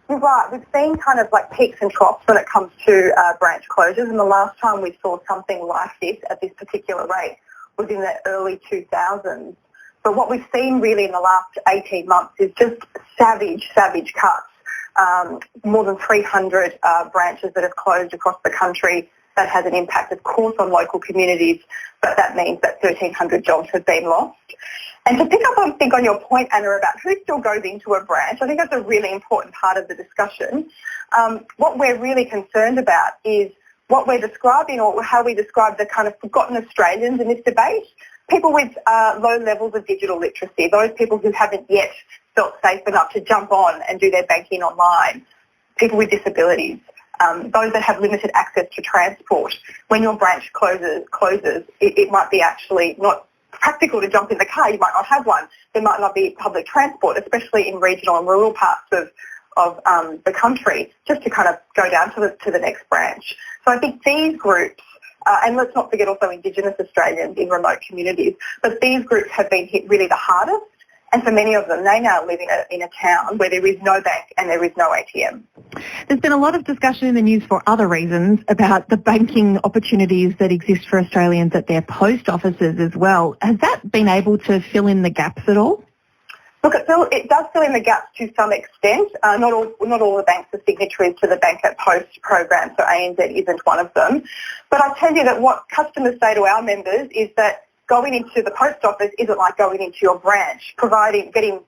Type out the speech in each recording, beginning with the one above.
You're right. We've seen kind of like peaks and troughs when it comes to branch closures, and the last time we saw something like this at this particular rate was in the early 2000s. But what we've seen really in the last 18 months is just savage cuts. More than 300 branches that have closed across the country. That has an impact, of course, on local communities, but that means that 1,300 jobs have been lost. And to pick up on your point, Anna, about who still goes into a branch, I think that's a really important part of the discussion. What we're really concerned about is what we're describing, or how we describe the kind of forgotten Australians in this debate, people with low levels of digital literacy, those people who haven't yet felt safe enough to jump on and do their banking online, people with disabilities. Those that have limited access to transport. When your branch closes, it might be actually not practical to jump in the car. You might not have one. There might not be public transport, especially in regional and rural parts of the country, just to kind of go down to the next branch. So I think these groups, and let's not forget also Indigenous Australians in remote communities, but these groups have been hit really the hardest. And for many of them, they now live in a town where there is no bank and there is no ATM. There's been a lot of discussion in the news for other reasons about the banking opportunities that exist for Australians at their post offices as well. Has that been able to fill in the gaps at all? Look, it does fill in the gaps to some extent. Not all the banks are signatories to the Bank at Post program, so ANZ isn't one of them. But I tell you that what customers say to our members is that going into the post office isn't like going into your branch, getting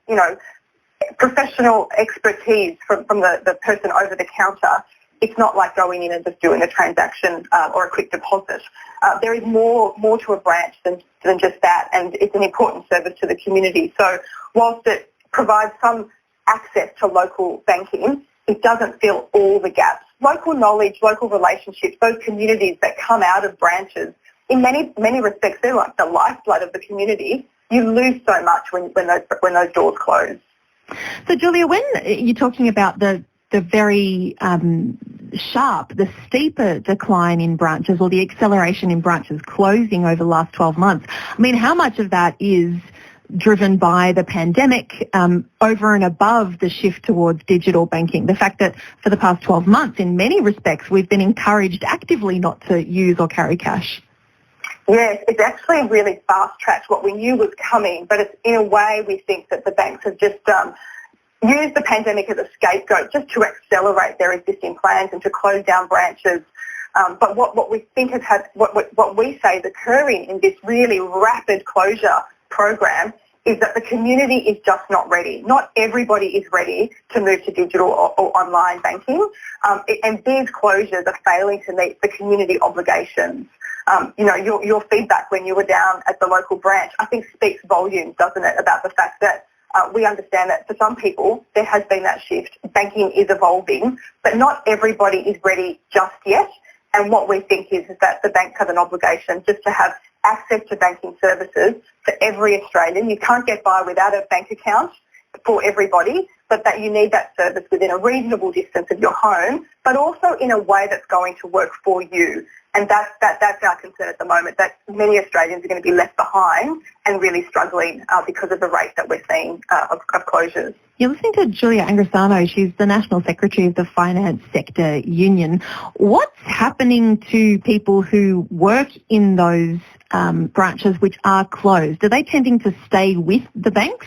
professional expertise from the person over the counter. It's not like going in and just doing a transaction or a quick deposit. There is more to a branch than just that, and it's an important service to the community. So whilst it provides some access to local banking, it doesn't fill all the gaps. Local knowledge, local relationships, those communities that come out of branches, in many respects, they're like the lifeblood of the community. You lose so much when those doors close. So, Julia, when you're talking about the very the steeper decline in branches, or the acceleration in branches closing over the last 12 months, I mean, how much of that is driven by the pandemic over and above the shift towards digital banking? The fact that for the past 12 months, in many respects, we've been encouraged actively not to use or carry cash. Yes, it's actually really fast-tracked what we knew was coming, but it's, in a way, we think that the banks have just used the pandemic as a scapegoat just to accelerate their existing plans and to close down branches. But what we think has had, what we say is occurring in this really rapid closure program is that the community is just not ready. Not everybody is ready to move to digital or online banking, and these closures are failing to meet the community obligations. Your feedback when you were down at the local branch, I think, speaks volumes, doesn't it, about the fact that we understand that for some people there has been that shift. Banking is evolving, but not everybody is ready just yet. And what we think is that the banks have an obligation just to have access to banking services for every Australian. You can't get by without a bank account for everybody, but that you need that service within a reasonable distance of your home, but also in a way that's going to work for you. And that's our concern at the moment, that many Australians are going to be left behind and really struggling because of the rate that we're seeing of closures. You're listening to Julia Angrisano. She's the National Secretary of the Finance Sector Union. What's happening to people who work in those branches which are closed? Are they tending to stay with the banks,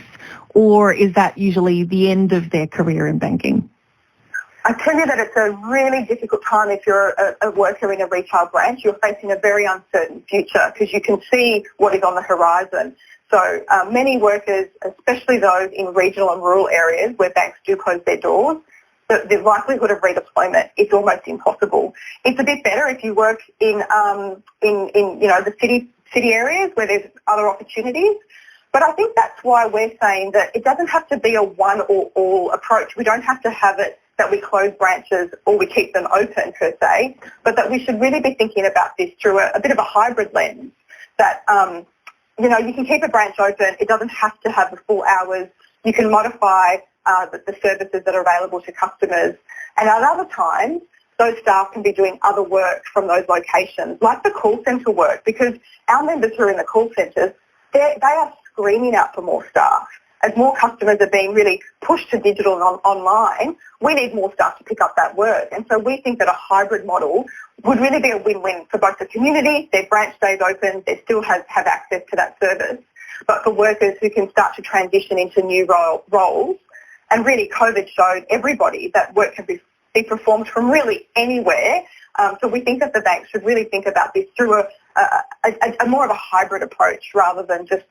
or is that usually the end of their career in banking? I tell you that it's a really difficult time if you're a worker in a retail branch. You're facing a very uncertain future because you can see what is on the horizon. So many workers, especially those in regional and rural areas where banks do close their doors, the likelihood of redeployment is almost impossible. It's a bit better if you work in the city areas where there's other opportunities. But I think that's why we're saying that it doesn't have to be a one or all approach. We don't have to have it that we close branches or we keep them open per se, but that we should really be thinking about this through a bit of a hybrid lens, that you can keep a branch open. It doesn't have to have the full hours. You can modify the services that are available to customers. And at other times, those staff can be doing other work from those locations, like the call centre work, because our members who are in the call centres, they are screaming out for more staff. as more customers are being really pushed to digital and online, we need more staff to pick up that work. And so we think that a hybrid model would really be a win-win for both the community, their branch stays open, they still have access to that service, but for workers who can start to transition into new roles. And really COVID showed everybody that work can be performed from really anywhere. So we think that the banks should really think about this through a more of a hybrid approach rather than just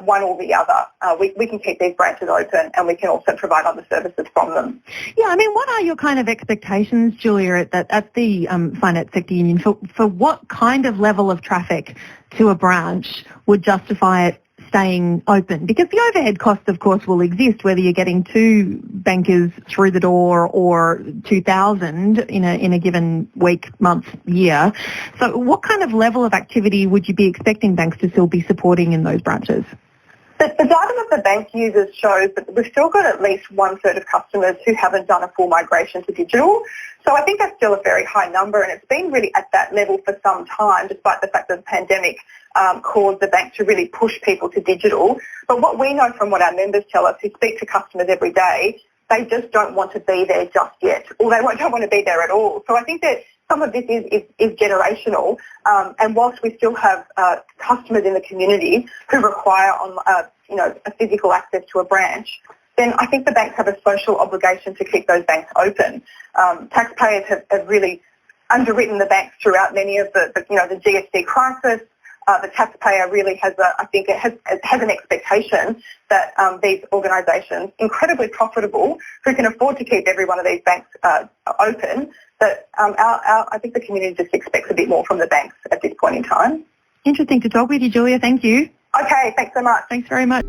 one or the other. We can keep these branches open and we can also provide other services from them. Yeah, I mean, what are your kind of expectations, Julia, at the Finance Sector Union for what kind of level of traffic to a branch would justify it staying open? Because the overhead costs, of course, will exist whether you're getting 2 bankers through the door or 2,000 in a given week, month, year. So what kind of level of activity would you be expecting banks to still be supporting in those branches? The data that the bank uses shows that we've still got at least 1/3 of customers who haven't done a full migration to digital. So I think that's still a very high number, and it's been really at that level for some time, despite the fact that the pandemic caused the bank to really push people to digital. But what we know from what our members tell us, who speak to customers every day, they just don't want to be there just yet, or they don't want to be there at all. So I think that some of this is generational, and whilst we still have customers in the community who require a physical access to a branch, then I think the banks have a social obligation to keep those banks open. Taxpayers have really underwritten the banks throughout many of the GFC crisis. The taxpayer really has an expectation that these organisations, incredibly profitable, who can afford to keep every one of these banks open, that I think the community just expects a bit more from the banks at this point in time. Interesting to talk with you, Julia. Thank you. Okay, thanks so much. Thanks very much.